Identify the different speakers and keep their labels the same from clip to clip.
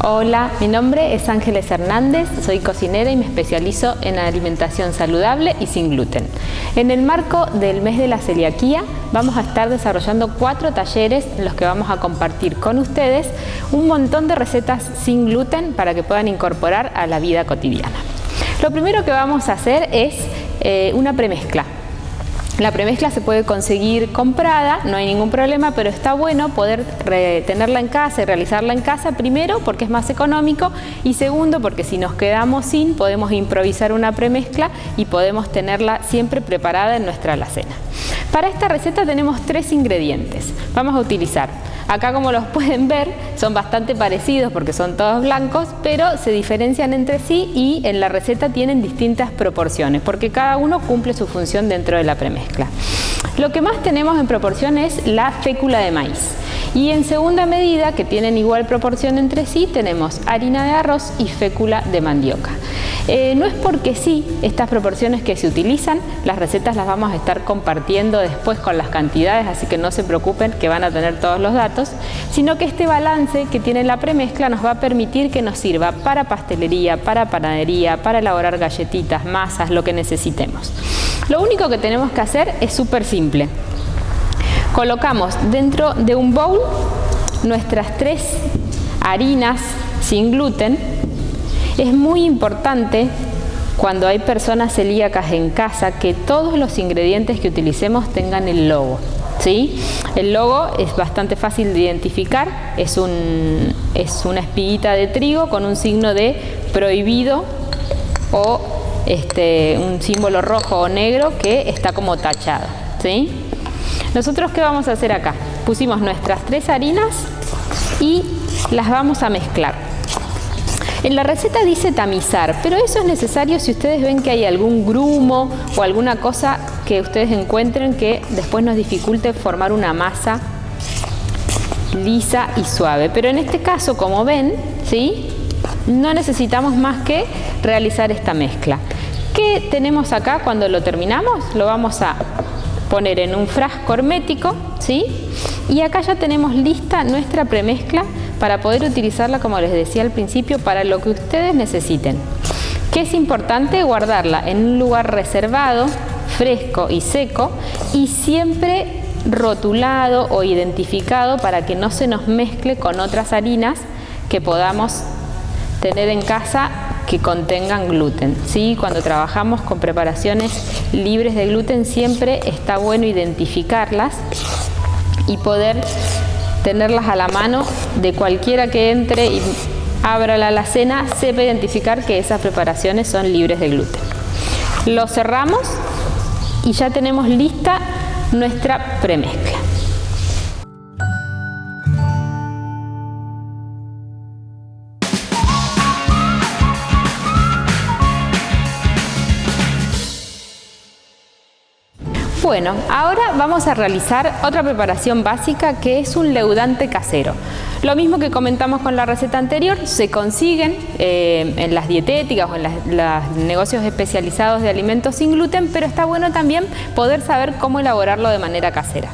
Speaker 1: Hola, mi nombre es Ángeles Hernández, soy cocinera y me especializo en alimentación saludable y sin gluten. En el marco del mes de la celiaquía vamos a estar desarrollando 4 talleres en los que vamos a compartir con ustedes un montón de recetas sin gluten para que puedan incorporar a la vida cotidiana. Lo primero que vamos a hacer es una premezcla. La premezcla se puede conseguir comprada, no hay ningún problema, pero está bueno poder tenerla en casa y realizarla en casa, primero porque es más económico y segundo porque si nos quedamos sin, podemos improvisar una premezcla y podemos tenerla siempre preparada en nuestra alacena. Para esta receta tenemos 3 ingredientes. Vamos a utilizar, acá como los pueden ver, son bastante parecidos porque son todos blancos, pero se diferencian entre sí y en la receta tienen distintas proporciones porque cada uno cumple su función dentro de la premezcla. Lo que más tenemos en proporción es la fécula de maíz. Y en segunda medida, que tienen igual proporción entre sí, tenemos harina de arroz y fécula de mandioca. No es porque sí estas proporciones que se utilizan, las recetas las vamos a estar compartiendo después con las cantidades, así que no se preocupen que van a tener todos los datos, sino que este balance que tiene la premezcla nos va a permitir que nos sirva para pastelería, para panadería, para elaborar galletitas, masas, lo que necesitemos. Lo único que tenemos que hacer es súper simple. Colocamos dentro de un bowl nuestras 3 harinas sin gluten. Es muy importante cuando hay personas celíacas en casa que todos los ingredientes que utilicemos tengan el logo, ¿sí? El logo es bastante fácil de identificar, es una espiguita de trigo con un signo de prohibido o un símbolo rojo o negro que está como tachado, ¿sí? Nosotros, ¿qué vamos a hacer acá? Pusimos nuestras 3 harinas y las vamos a mezclar. En la receta dice tamizar, pero eso es necesario si ustedes ven que hay algún grumo o alguna cosa que ustedes encuentren que después nos dificulte formar una masa lisa y suave. Pero en este caso, como ven, ¿sí?, no necesitamos más que realizar esta mezcla. ¿Qué tenemos acá cuando lo terminamos? Lo vamos a poner en un frasco hermético, ¿sí? Y acá ya tenemos lista nuestra premezcla para poder utilizarla, como les decía al principio, para lo que ustedes necesiten. Que es importante guardarla en un lugar reservado, fresco y seco, y siempre rotulado o identificado para que no se nos mezcle con otras harinas que podamos tener en casa que contengan gluten, ¿sí? Cuando trabajamos con preparaciones libres de gluten siempre está bueno identificarlas y poder tenerlas a la mano de cualquiera que entre y abra la alacena, sepa identificar que esas preparaciones son libres de gluten. Lo cerramos y ya tenemos lista nuestra premezcla. Bueno, ahora vamos a realizar otra preparación básica que es un leudante casero. Lo mismo que comentamos con la receta anterior, se consiguen en las dietéticas o en los negocios especializados de alimentos sin gluten, pero está bueno también poder saber cómo elaborarlo de manera casera.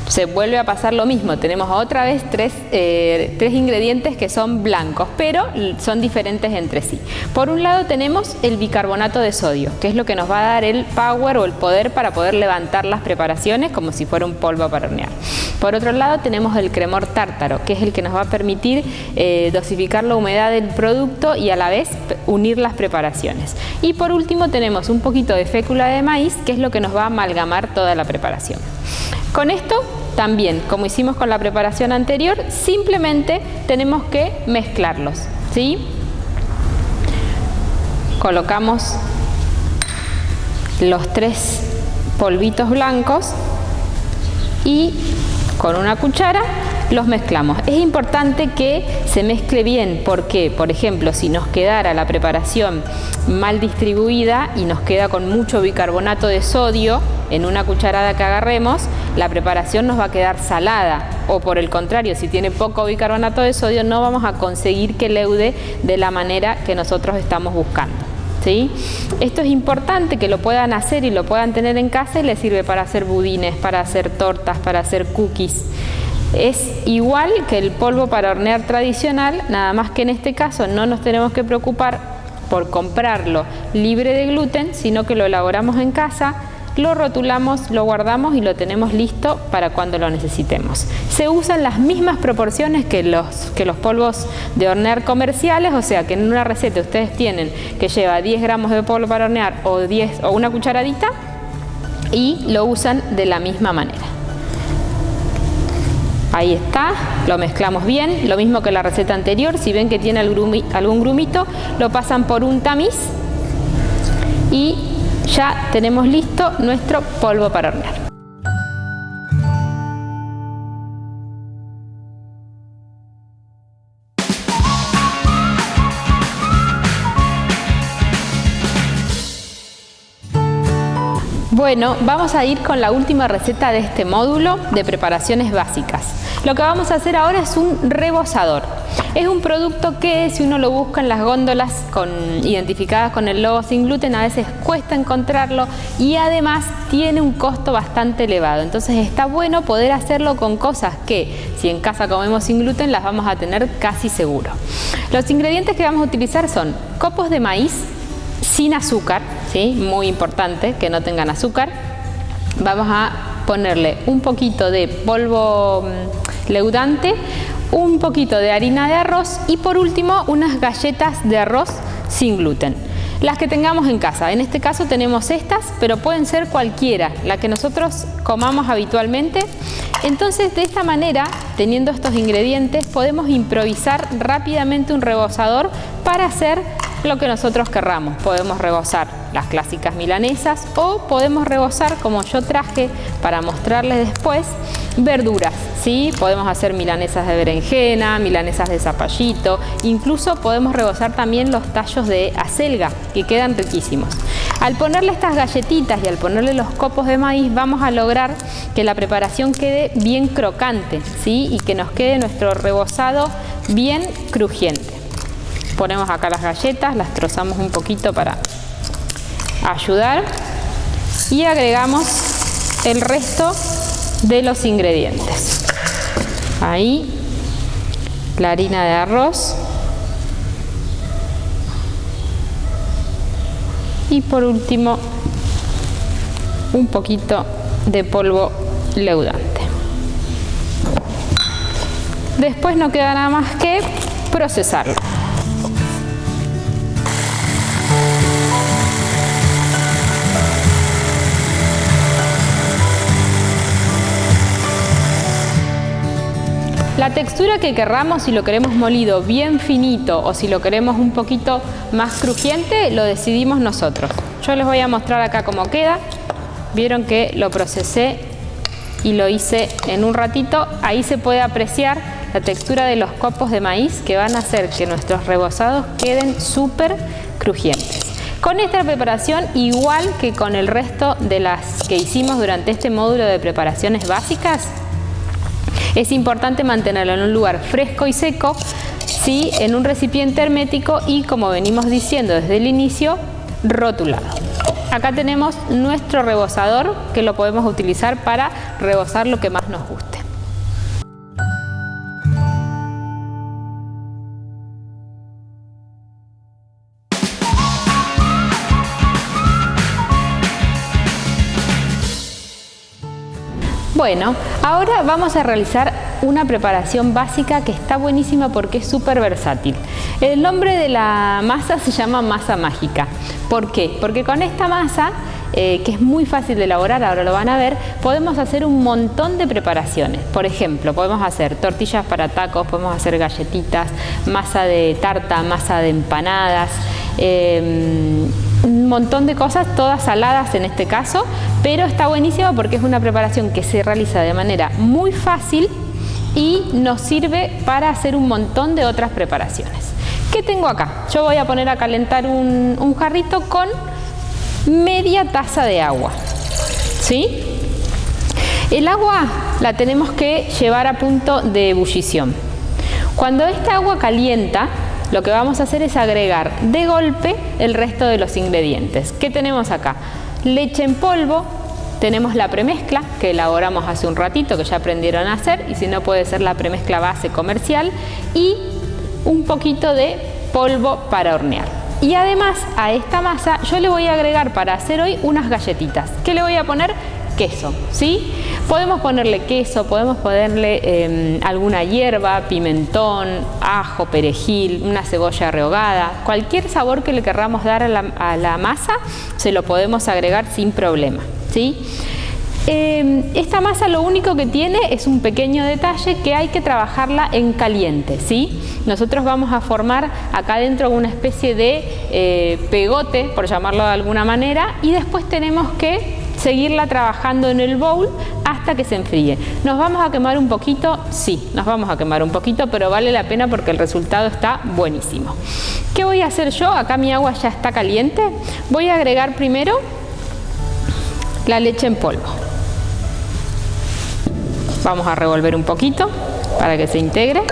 Speaker 1: Se vuelve a pasar lo mismo, tenemos otra vez 3 ingredientes que son blancos, pero son diferentes entre sí. Por un lado tenemos el bicarbonato de sodio, que es lo que nos va a dar el power o el poder para poder levantar las preparaciones como si fuera un polvo para hornear. Por otro lado tenemos el cremor tártaro, que es el que nos va a permitir dosificar la humedad del producto y a la vez unir las preparaciones. Y por último tenemos un poquito de fécula de maíz, que es lo que nos va a amalgamar toda la preparación. Con esto también, como hicimos con la preparación anterior, simplemente tenemos que mezclarlos, ¿sí? Colocamos los 3 polvitos blancos y con una cuchara los mezclamos. Es importante que se mezcle bien porque, por ejemplo, si nos quedara la preparación mal distribuida y nos queda con mucho bicarbonato de sodio en una cucharada que agarremos, la preparación nos va a quedar salada, o por el contrario, si tiene poco bicarbonato de sodio no vamos a conseguir que leude de la manera que nosotros estamos buscando, ¿sí? Esto es importante que lo puedan hacer y lo puedan tener en casa y les sirve para hacer budines, para hacer tortas, para hacer cookies. Es igual que el polvo para hornear tradicional, nada más que en este caso no nos tenemos que preocupar por comprarlo libre de gluten, sino que lo elaboramos en casa, lo rotulamos, lo guardamos y lo tenemos listo para cuando lo necesitemos. Se usan las mismas proporciones que los polvos de hornear comerciales, o sea que en una receta ustedes tienen que lleva 10 gramos de polvo para hornear o una cucharadita, y lo usan de la misma manera. Ahí está, lo mezclamos bien, lo mismo que la receta anterior. Si ven que tiene algún grumito, lo pasan por un tamiz y ya tenemos listo nuestro polvo para hornear. Bueno, vamos a ir con la última receta de este módulo de preparaciones básicas. Lo que vamos a hacer ahora es un rebozador. Es un producto que, si uno lo busca en las góndolas identificadas con el logo sin gluten, a veces cuesta encontrarlo y además tiene un costo bastante elevado. Entonces está bueno poder hacerlo con cosas que, si en casa comemos sin gluten, las vamos a tener casi seguro. Los ingredientes que vamos a utilizar son copos de maíz sin azúcar, ¿sí? Muy importante que no tengan azúcar. Vamos a ponerle un poquito de polvo leudante, un poquito de harina de arroz y por último unas galletas de arroz sin gluten. Las que tengamos en casa, en este caso tenemos estas, pero pueden ser cualquiera, la que nosotros comamos habitualmente. Entonces, de esta manera, teniendo estos ingredientes, podemos improvisar rápidamente un rebozador para hacer lo que nosotros querramos. Podemos rebozar las clásicas milanesas o podemos rebozar, como yo traje para mostrarles después, verduras, ¿sí? Podemos hacer milanesas de berenjena, milanesas de zapallito, incluso podemos rebozar también los tallos de acelga, que quedan riquísimos. Al ponerle estas galletitas y al ponerle los copos de maíz, vamos a lograr que la preparación quede bien crocante, ¿sí? Y que nos quede nuestro rebozado bien crujiente. Ponemos acá las galletas, las trozamos un poquito para ayudar y agregamos el resto de los ingredientes. Ahí la harina de arroz y por último un poquito de polvo leudante. Después no queda nada más que procesarlo. La textura que querramos, si lo queremos molido bien finito o si lo queremos un poquito más crujiente, lo decidimos nosotros. Yo les voy a mostrar acá cómo queda. Vieron que lo procesé y lo hice en un ratito. Ahí se puede apreciar la textura de los copos de maíz que van a hacer que nuestros rebozados queden súper crujientes. Con esta preparación, igual que con el resto de las que hicimos durante este módulo de preparaciones básicas, es importante mantenerlo en un lugar fresco y seco, ¿sí? En un recipiente hermético y, como venimos diciendo desde el inicio, rotulado. Acá tenemos nuestro rebozador que lo podemos utilizar para rebozar lo que más nos guste. Bueno, ahora vamos a realizar una preparación básica que está buenísima porque es súper versátil. El nombre de la masa se llama masa mágica. ¿Por qué? Porque con esta masa, que es muy fácil de elaborar, ahora lo van a ver, podemos hacer un montón de preparaciones. Por ejemplo, podemos hacer tortillas para tacos, podemos hacer galletitas, masa de tarta, masa de empanadas, un montón de cosas, todas saladas en este caso, pero está buenísima porque es una preparación que se realiza de manera muy fácil y nos sirve para hacer un montón de otras preparaciones. ¿Qué tengo acá? Yo voy a poner a calentar un jarrito con media taza de agua, ¿sí? El agua la tenemos que llevar a punto de ebullición. Cuando esta agua calienta, lo que vamos a hacer es agregar de golpe el resto de los ingredientes. ¿Qué tenemos acá? Leche en polvo, tenemos la premezcla que elaboramos hace un ratito, que ya aprendieron a hacer, y si no puede ser la premezcla base comercial, y un poquito de polvo para hornear. Y además a esta masa yo le voy a agregar para hacer hoy unas galletitas. ¿Qué le voy a poner? Queso, ¿sí? Podemos ponerle queso, podemos ponerle alguna hierba, pimentón, ajo, perejil, una cebolla rehogada, cualquier sabor que le querramos dar a la masa se lo podemos agregar sin problema, ¿sí? Esta masa lo único que tiene es un pequeño detalle, que hay que trabajarla en caliente, ¿sí? Nosotros vamos a formar acá dentro una especie de pegote, por llamarlo de alguna manera, y después tenemos que seguirla trabajando en el bowl hasta que se enfríe. ¿Nos vamos a quemar un poquito? Sí, nos vamos a quemar un poquito, pero vale la pena porque el resultado está buenísimo. ¿Qué voy a hacer yo? Acá mi agua ya está caliente. Voy a agregar primero la leche en polvo. Vamos a revolver un poquito para que se integre.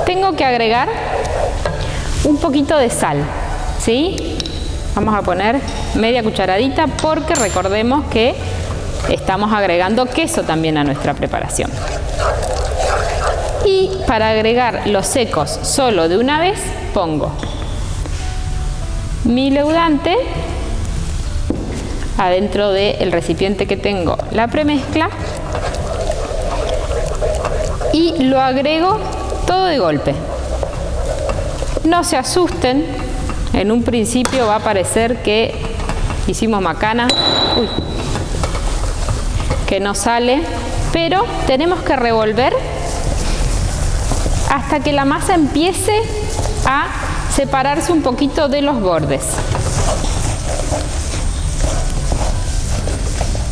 Speaker 1: Tengo que agregar un poquito de sal, ¿sí? Vamos a poner media cucharadita porque recordemos que estamos agregando queso también a nuestra preparación. Y para agregar los secos solo de una vez pongo mi leudante adentro del recipiente que tengo la premezcla y lo agrego todo de golpe. No se asusten, en un principio va a parecer que hicimos macana, que no sale, pero tenemos que revolver hasta que la masa empiece a separarse un poquito de los bordes.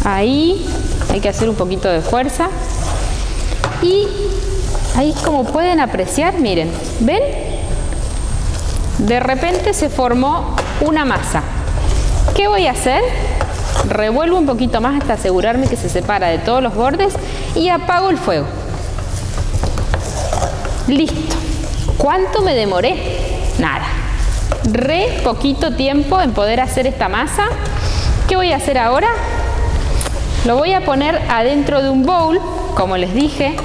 Speaker 1: Ahí hay que hacer un poquito de fuerza y ahí, como pueden apreciar, miren, ¿ven? De repente se formó una masa. ¿Qué voy a hacer? Revuelvo un poquito más hasta asegurarme que se separa de todos los bordes y apago el fuego. Listo. ¿Cuánto me demoré? Nada. Re poquito tiempo en poder hacer esta masa. ¿Qué voy a hacer ahora? Lo voy a poner adentro de un bowl. Como les dije,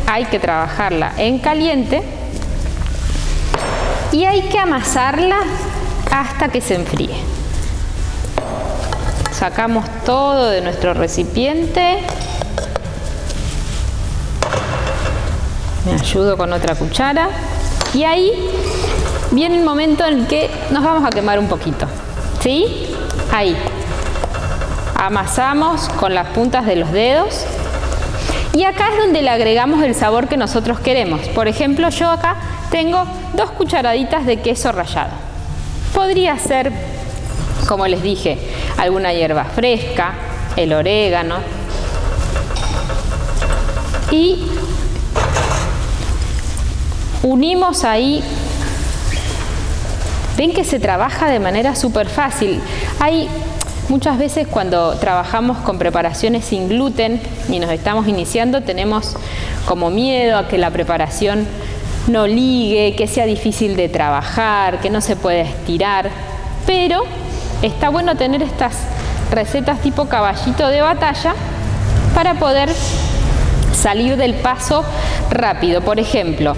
Speaker 1: hay que trabajarla en caliente. Y hay que amasarla hasta que se enfríe. Sacamos todo de nuestro recipiente. Me ayudo con otra cuchara. Y ahí viene el momento en el que nos vamos a quemar un poquito. ¿Sí? Ahí. Amasamos con las puntas de los dedos. Y acá es donde le agregamos el sabor que nosotros queremos. Por ejemplo, yo acá tengo 2 cucharaditas de queso rallado. Podría ser, como les dije, alguna hierba fresca, el orégano. Y unimos ahí. Ven que se trabaja de manera súper fácil. Hay muchas veces cuando trabajamos con preparaciones sin gluten y nos estamos iniciando, tenemos como miedo a que la preparación no ligue, que sea difícil de trabajar, que no se puede estirar, pero está bueno tener estas recetas tipo caballito de batalla para poder salir del paso rápido. Por ejemplo,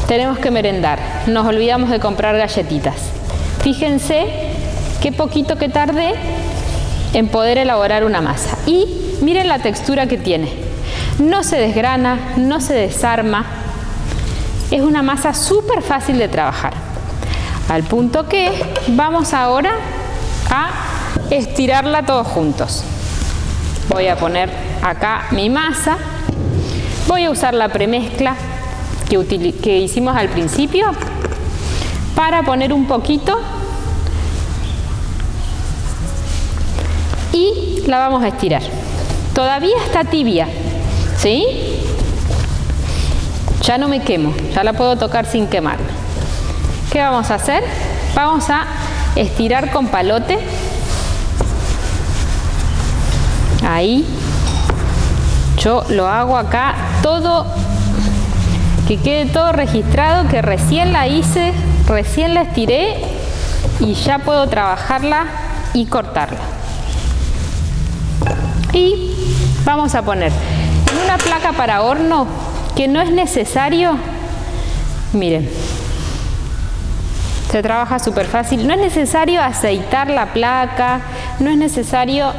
Speaker 1: tenemos que merendar, nos olvidamos de comprar galletitas. Fíjense qué poquito que tardé en poder elaborar una masa. Y miren la textura que tiene. No se desgrana, no se desarma. Es una masa súper fácil de trabajar. Al punto que vamos ahora a estirarla todos juntos. Voy a poner acá mi masa. Voy a usar la premezcla que hicimos al principio para poner un poquito y la vamos a estirar. Todavía está tibia, ¿sí? Ya no me quemo, ya la puedo tocar sin quemarme. ¿Qué vamos a hacer? Vamos a estirar con palote. Ahí. Yo lo hago acá todo, que quede todo registrado, que recién la hice, recién la estiré y ya puedo trabajarla y cortarla. Y vamos a poner en una placa para horno que no es necesario, miren, se trabaja súper fácil, no es necesario aceitar la placa, no es necesario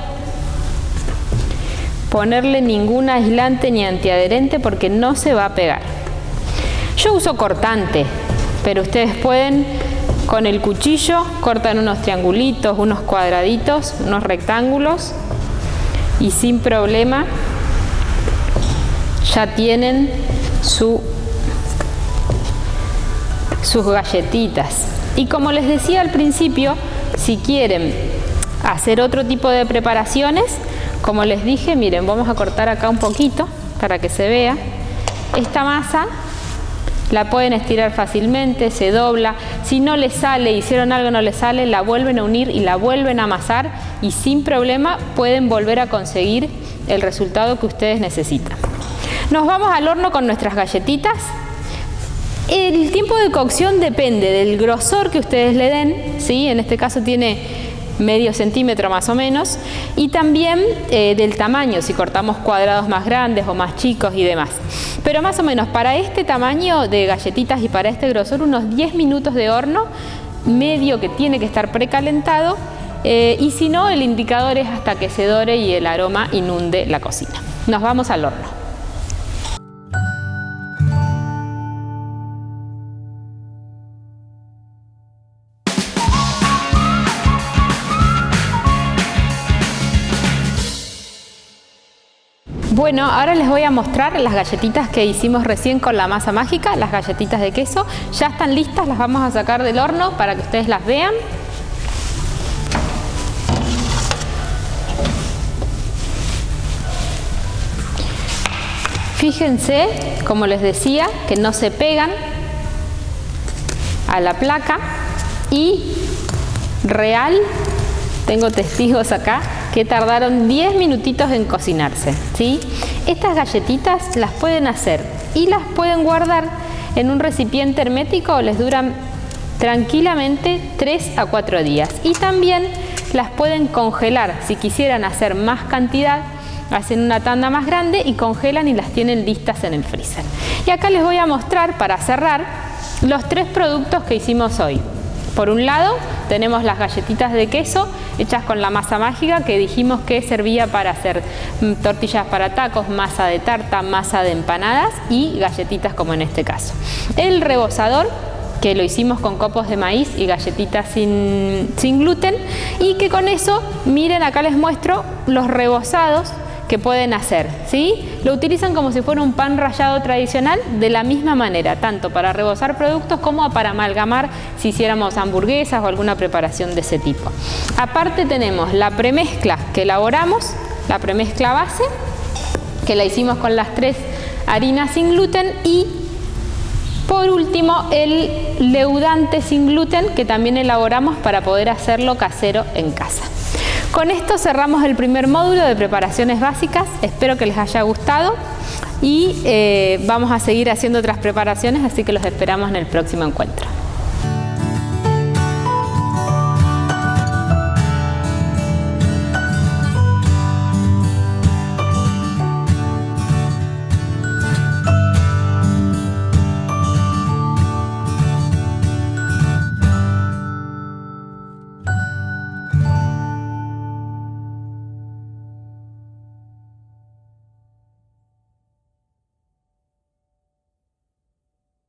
Speaker 1: ponerle ningún aislante ni antiadherente porque no se va a pegar. Yo uso cortante, pero ustedes pueden con el cuchillo, cortan unos triangulitos, unos cuadraditos, unos rectángulos y sin problema ya tienen sus galletitas. Y como les decía al principio, si quieren hacer otro tipo de preparaciones, como les dije, miren, vamos a cortar acá un poquito para que se vea. Esta masa la pueden estirar fácilmente, se dobla. Si no les sale, hicieron algo no les sale, la vuelven a unir y la vuelven a amasar y sin problema pueden volver a conseguir el resultado que ustedes necesitan. Nos vamos al horno con nuestras galletitas. El tiempo de cocción depende del grosor que ustedes le den, ¿sí? En este caso tiene medio centímetro más o menos, y también del tamaño, si cortamos cuadrados más grandes o más chicos y demás. Pero más o menos para este tamaño de galletitas y para este grosor, unos 10 minutos de horno, medio que tiene que estar precalentado, y si no, el indicador es hasta que se dore y el aroma inunde la cocina. Nos vamos al horno. Bueno, ahora les voy a mostrar las galletitas que hicimos recién con la masa mágica, las galletitas de queso. Ya están listas, las vamos a sacar del horno para que ustedes las vean. Fíjense, como les decía, que no se pegan a la placa y real, tengo testigos acá, que tardaron 10 minutitos en cocinarse, ¿sí? Estas galletitas las pueden hacer y las pueden guardar en un recipiente hermético, les duran tranquilamente 3 a 4 días. Y también las pueden congelar, si quisieran hacer más cantidad, hacen una tanda más grande y congelan y las tienen listas en el freezer. Y acá les voy a mostrar, para cerrar, los 3 productos que hicimos hoy. Por un lado, tenemos las galletitas de queso hechas con la masa mágica que dijimos que servía para hacer tortillas para tacos, masa de tarta, masa de empanadas y galletitas como en este caso. El rebozador, que lo hicimos con copos de maíz y galletitas sin gluten, y que con eso, miren, acá les muestro los rebozados que pueden hacer, ¿sí? Lo utilizan como si fuera un pan rallado tradicional, de la misma manera, tanto para rebozar productos como para amalgamar si hiciéramos hamburguesas o alguna preparación de ese tipo. Aparte tenemos la premezcla que elaboramos, la premezcla base, que la hicimos con las 3 harinas sin gluten, y por último el leudante sin gluten que también elaboramos para poder hacerlo casero en casa. Con esto cerramos el primer módulo de preparaciones básicas. Espero que les haya gustado y vamos a seguir haciendo otras preparaciones, así que los esperamos en el próximo encuentro.